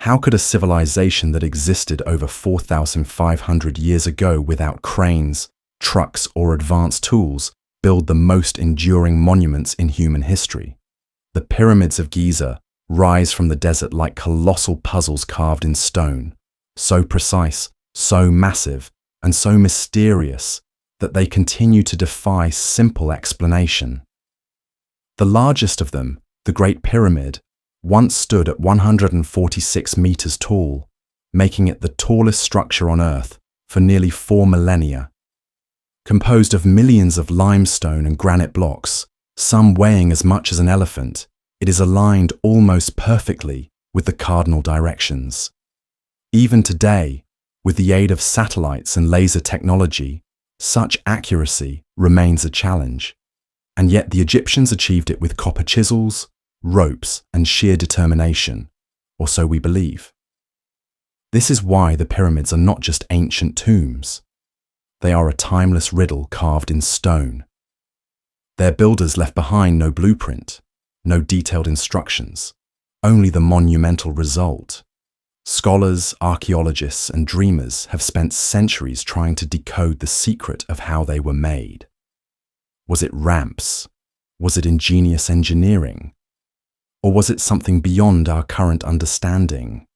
How could a civilization that existed over 4,500 years ago without cranes, trucks, or advanced tools build the most enduring monuments in human history? The Pyramids of Giza rise from the desert like colossal puzzles carved in stone, so precise, so massive, and so mysterious that they continue to defy simple explanation. The largest of them, the Great Pyramid, once stood at 146 meters tall, making it the tallest structure on Earth for nearly 4 millennia. Composed of millions of limestone and granite blocks, some weighing as much as an elephant, it is aligned almost perfectly with the cardinal directions. Even today, with the aid of satellites and laser technology, such accuracy remains a challenge. And yet the Egyptians achieved it with copper chisels, ropes, and sheer determination, or so we believe. This is why the pyramids are not just ancient tombs. They are a timeless riddle carved in stone. Their builders left behind no blueprint, no detailed instructions, only the monumental result. Scholars, archaeologists, and dreamers have spent centuries trying to decode the secret of how they were made. Was it ramps? Was it ingenious engineering? Or was it something beyond our current understanding?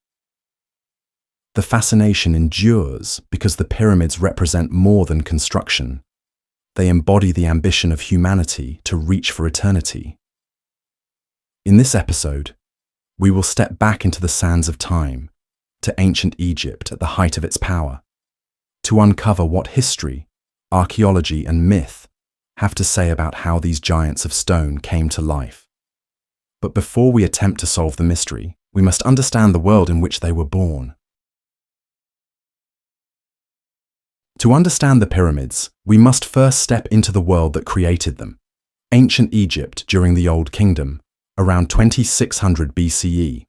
The fascination endures because the pyramids represent more than construction. They embody the ambition of humanity to reach for eternity. In this episode, we will step back into the sands of time, to ancient Egypt at the height of its power, to uncover what history, archaeology, and myth have to say about how these giants of stone came to life. But before we attempt to solve the mystery, we must understand the world in which they were born. To understand the pyramids, we must first step into the world that created them, ancient Egypt during the Old Kingdom, around 2600 BCE.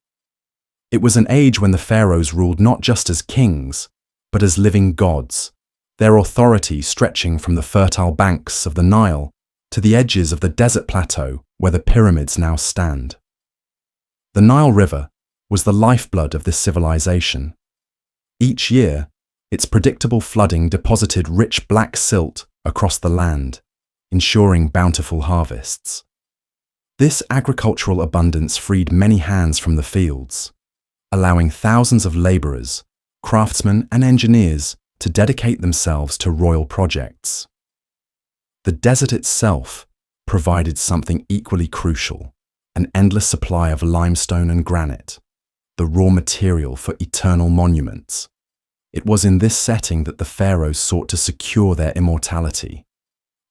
It was an age when the pharaohs ruled not just as kings, but as living gods, their authority stretching from the fertile banks of the Nile to the edges of the desert plateau where the pyramids now stand. The Nile River was the lifeblood of this civilization. Each year, its predictable flooding deposited rich black silt across the land, ensuring bountiful harvests. This agricultural abundance freed many hands from the fields, allowing thousands of laborers, craftsmen, and engineers to dedicate themselves to royal projects. The desert itself provided something equally crucial, an endless supply of limestone and granite, the raw material for eternal monuments. It was in this setting that the pharaohs sought to secure their immortality.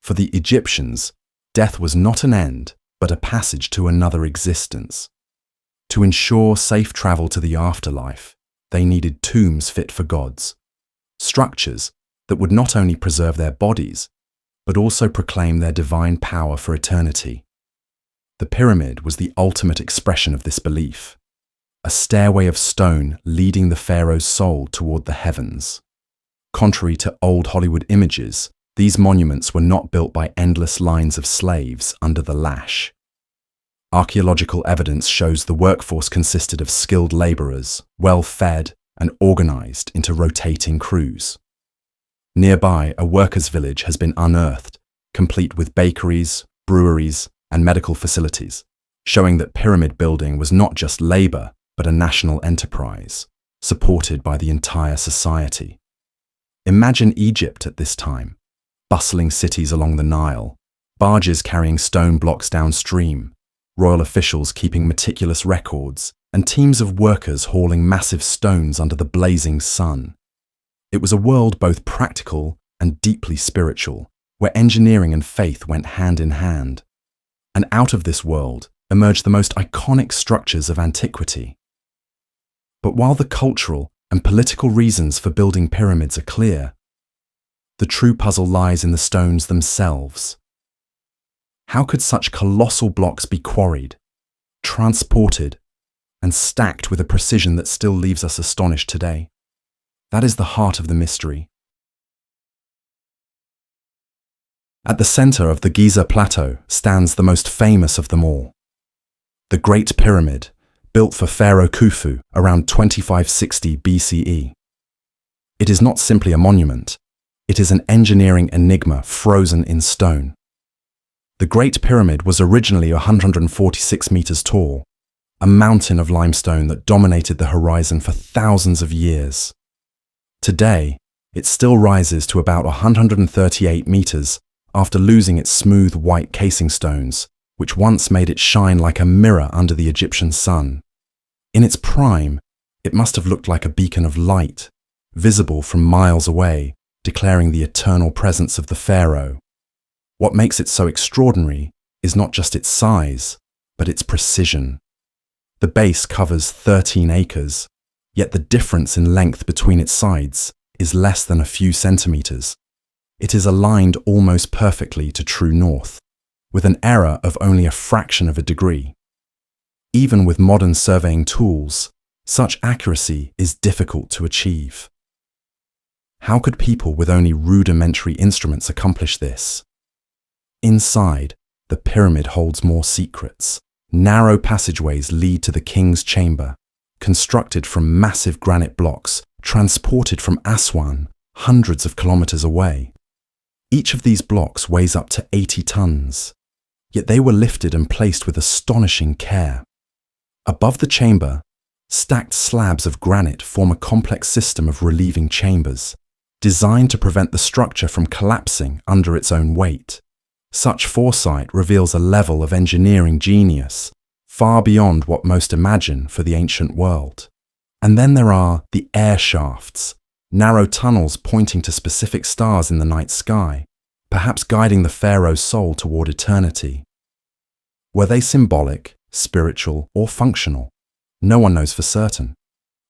For the Egyptians, death was not an end, but a passage to another existence. To ensure safe travel to the afterlife, they needed tombs fit for gods, structures that would not only preserve their bodies, but also proclaim their divine power for eternity. The pyramid was the ultimate expression of this belief, a stairway of stone leading the pharaoh's soul toward the heavens. Contrary to old Hollywood images, these monuments were not built by endless lines of slaves under the lash. Archaeological evidence shows the workforce consisted of skilled laborers, well-fed and organized into rotating crews. Nearby, a workers' village has been unearthed, complete with bakeries, breweries, and medical facilities, showing that pyramid building was not just labor, but a national enterprise, supported by the entire society. Imagine Egypt at this time, bustling cities along the Nile, barges carrying stone blocks downstream, royal officials keeping meticulous records, and teams of workers hauling massive stones under the blazing sun. It was a world both practical and deeply spiritual, where engineering and faith went hand in hand. And out of this world emerged the most iconic structures of antiquity. But while the cultural and political reasons for building pyramids are clear, the true puzzle lies in the stones themselves. How could such colossal blocks be quarried, transported, and stacked with a precision that still leaves us astonished today? That is the heart of the mystery. At the center of the Giza plateau stands the most famous of them all, the Great Pyramid, built for Pharaoh Khufu around 2560 BCE. It is not simply a monument, it is an engineering enigma frozen in stone. The Great Pyramid was originally 146 meters tall, a mountain of limestone that dominated the horizon for thousands of years. Today, it still rises to about 138 meters after losing its smooth white casing stones, which once made it shine like a mirror under the Egyptian sun. In its prime, it must have looked like a beacon of light, visible from miles away, declaring the eternal presence of the pharaoh. What makes it so extraordinary is not just its size, but its precision. The base covers 13 acres, yet the difference in length between its sides is less than a few centimeters. It is aligned almost perfectly to true north, with an error of only a fraction of a degree. Even with modern surveying tools, such accuracy is difficult to achieve. How could people with only rudimentary instruments accomplish this? Inside, the pyramid holds more secrets. Narrow passageways lead to the king's chamber, constructed from massive granite blocks transported from Aswan, hundreds of kilometers away. Each of these blocks weighs up to 80 tons, yet they were lifted and placed with astonishing care. Above the chamber, stacked slabs of granite form a complex system of relieving chambers, designed to prevent the structure from collapsing under its own weight. Such foresight reveals a level of engineering genius far beyond what most imagine for the ancient world. And then there are the air shafts, narrow tunnels pointing to specific stars in the night sky, perhaps guiding the pharaoh's soul toward eternity. Were they symbolic, spiritual, or functional? No one knows for certain.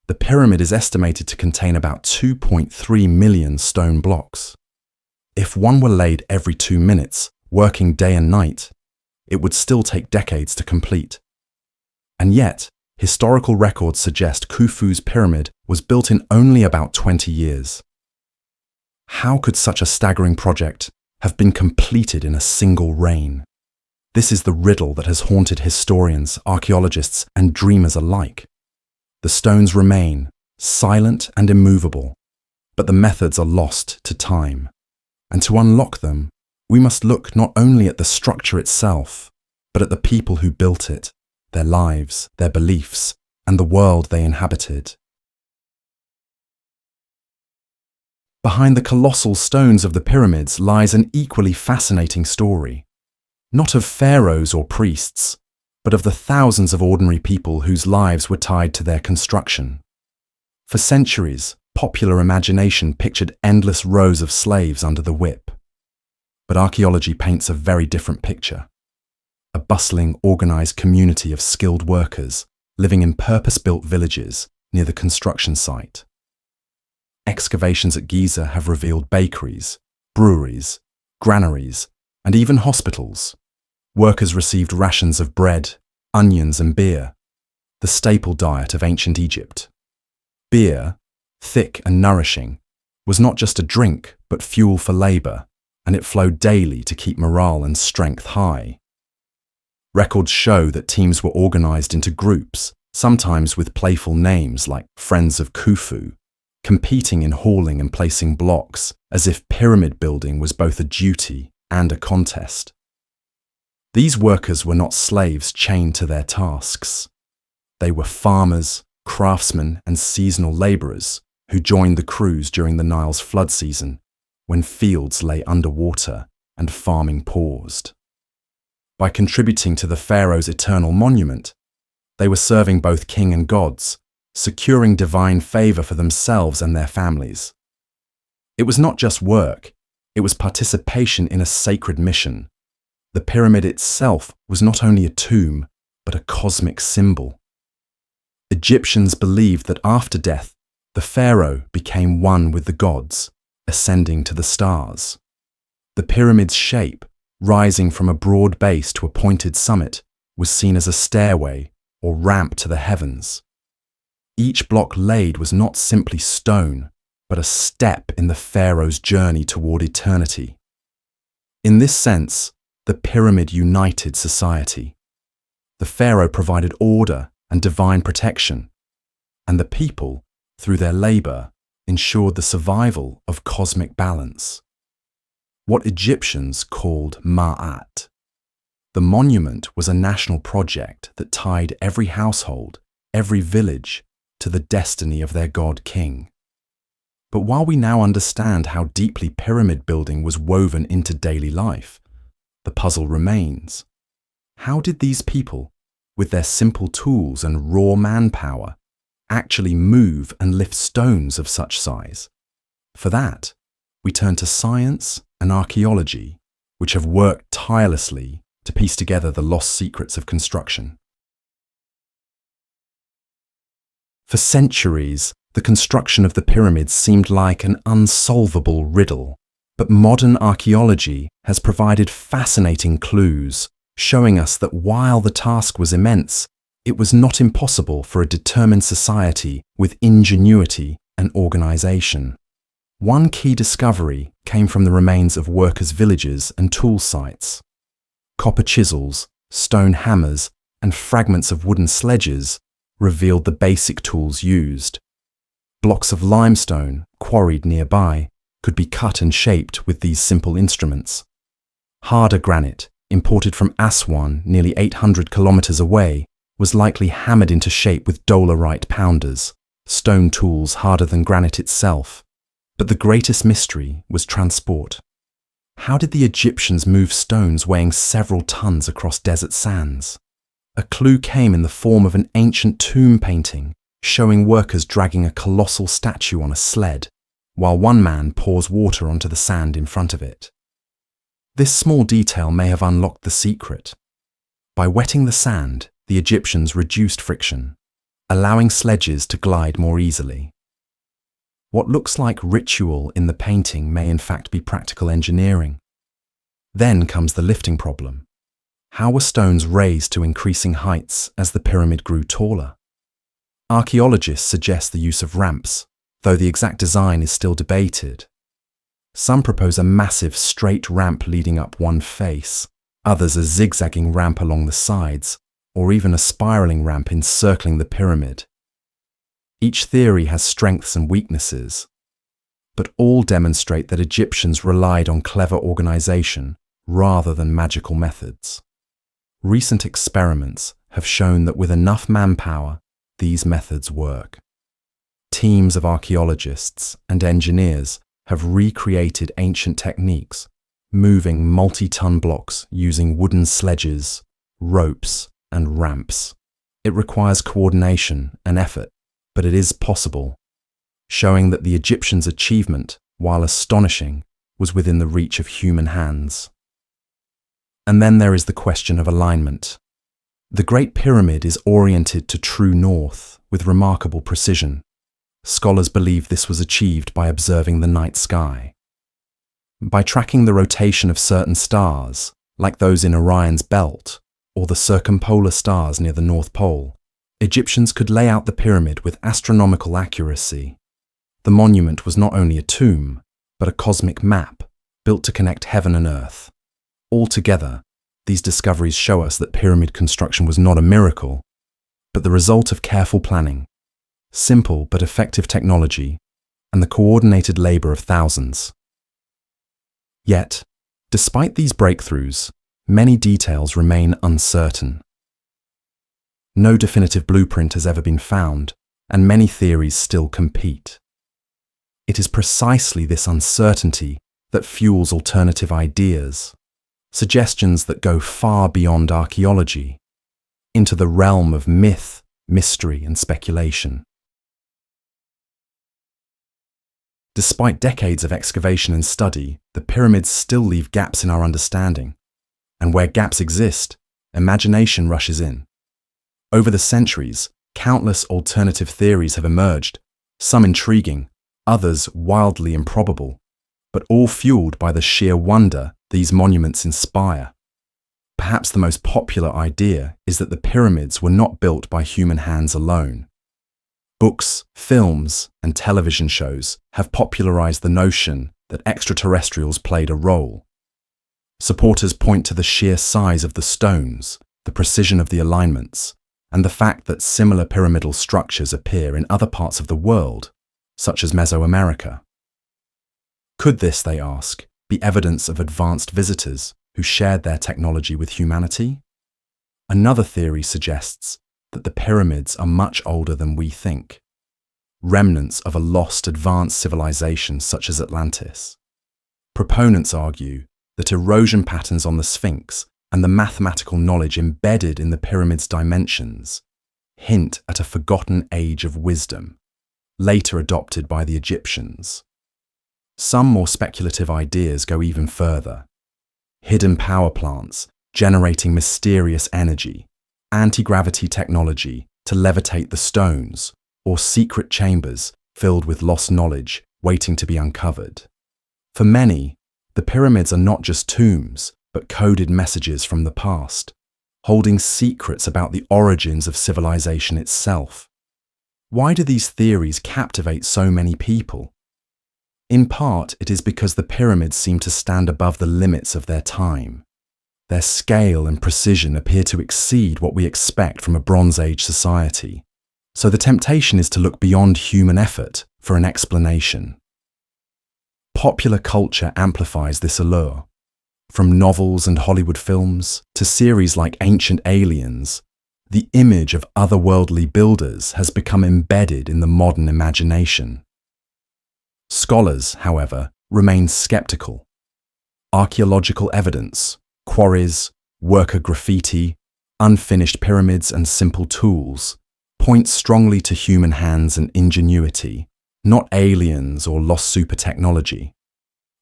The pyramid is estimated to contain about 2.3 million stone blocks. If one were laid every 2 minutes, working day and night, it would still take decades to complete. And yet, historical records suggest Khufu's pyramid was built in only about 20 years. How could such a staggering project have been completed in a single reign? This is the riddle that has haunted historians, archaeologists, and dreamers alike. The stones remain, silent and immovable, but the methods are lost to time. And to unlock them, we must look not only at the structure itself, but at the people who built it, their lives, their beliefs, and the world they inhabited. Behind the colossal stones of the pyramids lies an equally fascinating story. Not of pharaohs or priests, but of the thousands of ordinary people whose lives were tied to their construction. For centuries, popular imagination pictured endless rows of slaves under the whip. But archaeology paints a very different picture. A bustling, organized community of skilled workers living in purpose-built villages near the construction site. Excavations at Giza have revealed bakeries, breweries, granaries, and even hospitals. Workers received rations of bread, onions, and beer, the staple diet of ancient Egypt. Beer, thick and nourishing, was not just a drink, but fuel for labor, and it flowed daily to keep morale and strength high. Records show that teams were organized into groups, sometimes with playful names like Friends of Khufu, competing in hauling and placing blocks, as if pyramid building was both a duty and a contest. These workers were not slaves chained to their tasks. They were farmers, craftsmen, and seasonal laborers who joined the crews during the Nile's flood season, when fields lay underwater and farming paused. By contributing to the pharaoh's eternal monument, they were serving both king and gods, securing divine favor for themselves and their families. It was not just work, it was participation in a sacred mission. The pyramid itself was not only a tomb, but a cosmic symbol. Egyptians believed that after death, the pharaoh became one with the gods, ascending to the stars. The pyramid's shape, rising from a broad base to a pointed summit, was seen as a stairway or ramp to the heavens. Each block laid was not simply stone, but a step in the pharaoh's journey toward eternity. In this sense, the pyramid united society. The pharaoh provided order, and divine protection, and the people, through their labor, ensured the survival of cosmic balance. What Egyptians called Ma'at. The monument was a national project that tied every household, every village, to the destiny of their god-king. But while we now understand how deeply pyramid building was woven into daily life, the puzzle remains. How did these people, with their simple tools and raw manpower, actually move and lift stones of such size? For that, we turn to science and archaeology, which have worked tirelessly to piece together the lost secrets of construction. For centuries, the construction of the pyramids seemed like an unsolvable riddle, but modern archaeology has provided fascinating clues, showing us that while the task was immense, it was not impossible for a determined society with ingenuity and organization. One key discovery came from the remains of workers' villages and tool sites. Copper chisels, stone hammers, and fragments of wooden sledges revealed the basic tools used. Blocks of limestone, quarried nearby, could be cut and shaped with these simple instruments. Harder granite, imported from Aswan nearly 800 kilometers away, was likely hammered into shape with dolerite pounders, stone tools harder than granite itself. But the greatest mystery was transport. How did the Egyptians move stones weighing several tons across desert sands? A clue came in the form of an ancient tomb painting showing workers dragging a colossal statue on a sled, while one man pours water onto the sand in front of it. This small detail may have unlocked the secret. By wetting the sand, the Egyptians reduced friction, allowing sledges to glide more easily. What looks like ritual in the painting may in fact be practical engineering. Then comes the lifting problem. How were stones raised to increasing heights as the pyramid grew taller? Archaeologists suggest the use of ramps, though the exact design is still debated. Some propose a massive straight ramp leading up one face, others a zigzagging ramp along the sides, or even a spiraling ramp encircling the pyramid. Each theory has strengths and weaknesses, but all demonstrate that Egyptians relied on clever organization rather than magical methods. Recent experiments have shown that with enough manpower, these methods work. Teams of archaeologists and engineers have recreated ancient techniques, moving multi-ton blocks using wooden sledges, ropes, and ramps. It requires coordination and effort, but it is possible, showing that the Egyptians' achievement, while astonishing, was within the reach of human hands. And then there is the question of alignment. The Great Pyramid is oriented to true north with remarkable precision. Scholars believe this was achieved by observing the night sky. By tracking the rotation of certain stars, like those in Orion's belt, or the circumpolar stars near the North Pole, Egyptians could lay out the pyramid with astronomical accuracy. The monument was not only a tomb, but a cosmic map built to connect heaven and earth. Altogether, these discoveries show us that pyramid construction was not a miracle, but the result of careful planning, simple but effective technology, and the coordinated labor of thousands. Yet, despite these breakthroughs, many details remain uncertain. No definitive blueprint has ever been found, and many theories still compete. It is precisely this uncertainty that fuels alternative ideas, suggestions that go far beyond archaeology, into the realm of myth, mystery, and speculation. Despite decades of excavation and study, the pyramids still leave gaps in our understanding. And where gaps exist, imagination rushes in. Over the centuries, countless alternative theories have emerged, some intriguing, others wildly improbable, but all fueled by the sheer wonder these monuments inspire. Perhaps the most popular idea is that the pyramids were not built by human hands alone. Books, films, and television shows have popularized the notion that extraterrestrials played a role. Supporters point to the sheer size of the stones, the precision of the alignments, and the fact that similar pyramidal structures appear in other parts of the world, such as Mesoamerica. Could this, they ask, be evidence of advanced visitors who shared their technology with humanity? Another theory suggests that the pyramids are much older than we think, remnants of a lost advanced civilization such as Atlantis. Proponents argue that erosion patterns on the Sphinx and the mathematical knowledge embedded in the pyramid's dimensions hint at a forgotten age of wisdom, later adopted by the Egyptians. Some more speculative ideas go even further. Hidden power plants generating mysterious energy, anti-gravity technology to levitate the stones, or secret chambers filled with lost knowledge waiting to be uncovered. For many, the pyramids are not just tombs, but coded messages from the past, holding secrets about the origins of civilization itself. Why do these theories captivate so many people? In part, it is because the pyramids seem to stand above the limits of their time. Their scale and precision appear to exceed what we expect from a Bronze Age society, so the temptation is to look beyond human effort for an explanation. Popular culture amplifies this allure. From novels and Hollywood films to series like Ancient Aliens, the image of otherworldly builders has become embedded in the modern imagination. Scholars, however, remain skeptical. Archaeological evidence, quarries, worker graffiti, unfinished pyramids and simple tools point strongly to human hands and ingenuity, not aliens or lost super technology.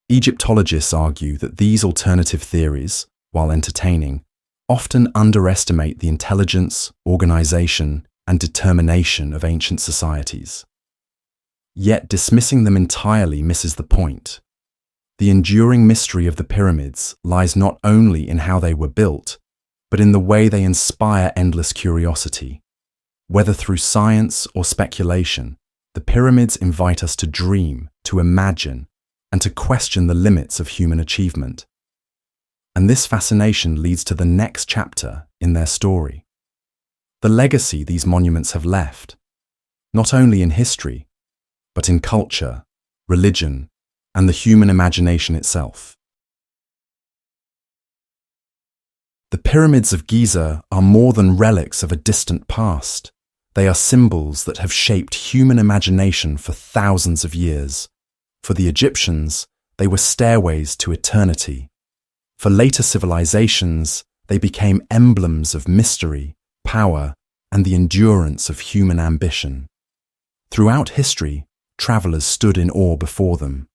Egyptologists argue that these alternative theories, while entertaining, often underestimate the intelligence, organization, and determination of ancient societies. Yet dismissing them entirely misses the point. The enduring mystery of the pyramids lies not only in how they were built, but in the way they inspire endless curiosity. Whether through science or speculation, the pyramids invite us to dream, to imagine, and to question the limits of human achievement. And this fascination leads to the next chapter in their story. The legacy these monuments have left, not only in history, but in culture, religion, and the human imagination itself. The Pyramids of Giza are more than relics of a distant past. They are symbols that have shaped human imagination for thousands of years. For the Egyptians, they were stairways to eternity. For later civilizations, they became emblems of mystery, power, and the endurance of human ambition. Throughout history, travelers stood in awe before them.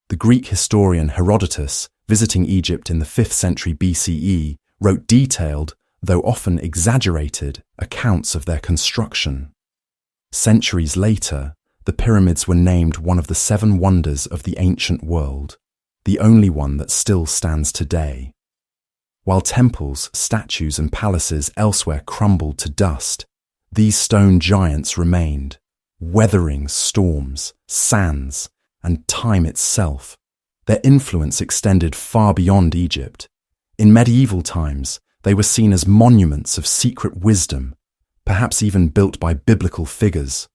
The Greek historian Herodotus, visiting Egypt in the 5th century BCE, wrote detailed, though often exaggerated, accounts of their construction. Centuries later, the pyramids were named one of the 7 wonders of the ancient world, the only one that still stands today. While temples, statues, and palaces elsewhere crumbled to dust, these stone giants remained, weathering storms, sands, and time itself. Their influence extended far beyond Egypt. In medieval times, they were seen as monuments of secret wisdom, perhaps even built by biblical figures.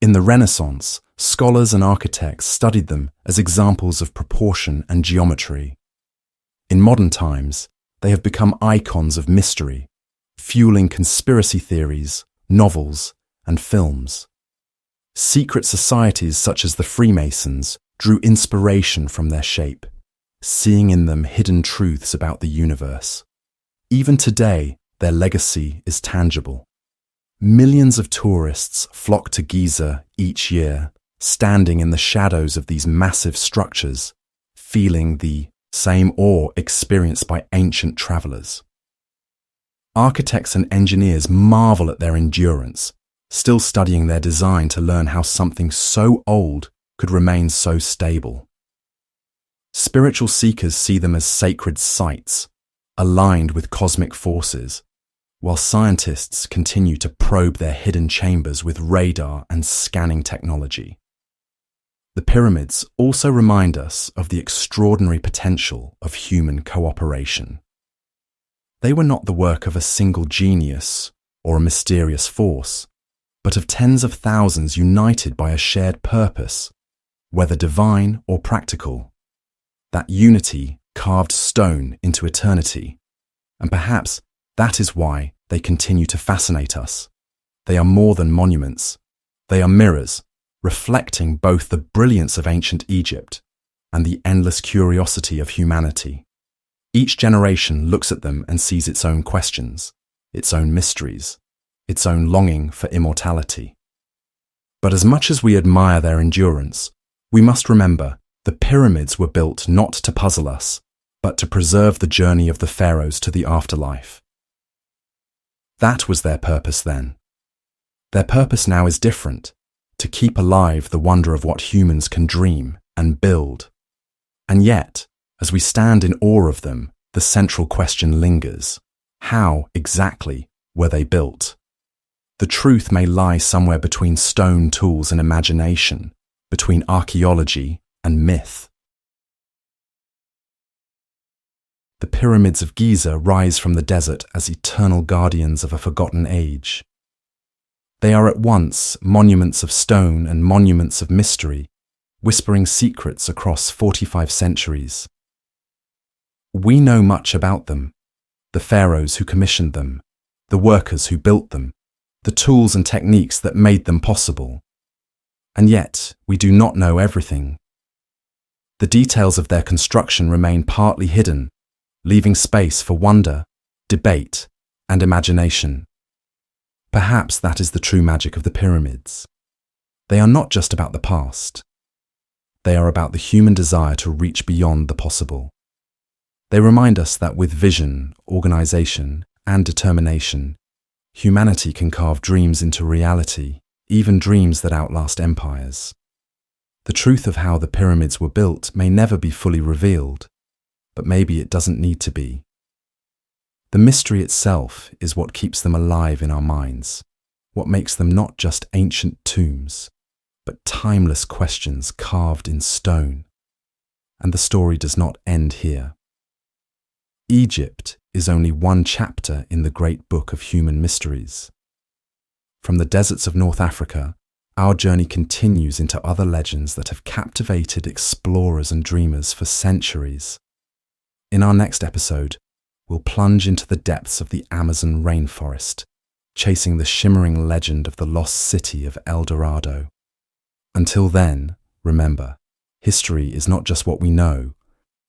In the Renaissance, scholars and architects studied them as examples of proportion and geometry. In modern times, they have become icons of mystery, fueling conspiracy theories, novels, and films. Secret societies such as the Freemasons drew inspiration from their shape, seeing in them hidden truths about the universe. Even today, their legacy is tangible. Millions of tourists flock to Giza each year, standing in the shadows of these massive structures, feeling the same awe experienced by ancient travelers. Architects and engineers marvel at their endurance, still studying their design to learn how something so old could remain so stable. Spiritual seekers see them as sacred sites, aligned with cosmic forces, while scientists continue to probe their hidden chambers with radar and scanning technology. The pyramids also remind us of the extraordinary potential of human cooperation. They were not the work of a single genius or a mysterious force, but of tens of thousands united by a shared purpose, whether divine or practical. That unity carved stone into eternity, and perhaps that is why they continue to fascinate us. They are more than monuments. They are mirrors, reflecting both the brilliance of ancient Egypt and the endless curiosity of humanity. Each generation looks at them and sees its own questions, its own mysteries, its own longing for immortality. But as much as we admire their endurance, we must remember the pyramids were built not to puzzle us, but to preserve the journey of the pharaohs to the afterlife. That was their purpose then. Their purpose now is different, to keep alive the wonder of what humans can dream and build. And yet, as we stand in awe of them, the central question lingers. How exactly were they built? The truth may lie somewhere between stone tools and imagination, between archaeology and myth. The Pyramids of Giza rise from the desert as eternal guardians of a forgotten age. They are at once monuments of stone and monuments of mystery, whispering secrets across 45 centuries. We know much about them, the pharaohs who commissioned them, the workers who built them, the tools and techniques that made them possible. And yet, we do not know everything. The details of their construction remain partly hidden, leaving space for wonder, debate, and imagination. Perhaps that is the true magic of the pyramids. They are not just about the past. They are about the human desire to reach beyond the possible. They remind us that with vision, organization, and determination, humanity can carve dreams into reality, even dreams that outlast empires. The truth of how the pyramids were built may never be fully revealed, but maybe it doesn't need to be. The mystery itself is what keeps them alive in our minds, what makes them not just ancient tombs, but timeless questions carved in stone. And the story does not end here. Egypt is only one chapter in the great book of human mysteries. From the deserts of North Africa, our journey continues into other legends that have captivated explorers and dreamers for centuries. In our next episode, we'll plunge into the depths of the Amazon rainforest, chasing the shimmering legend of the lost city of El Dorado. Until then, remember, history is not just what we know,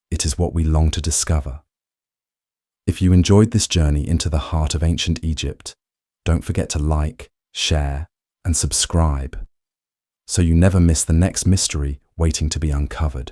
it is what we long to discover. If you enjoyed this journey into the heart of ancient Egypt, don't forget to like, share, and subscribe, so you never miss the next mystery waiting to be uncovered.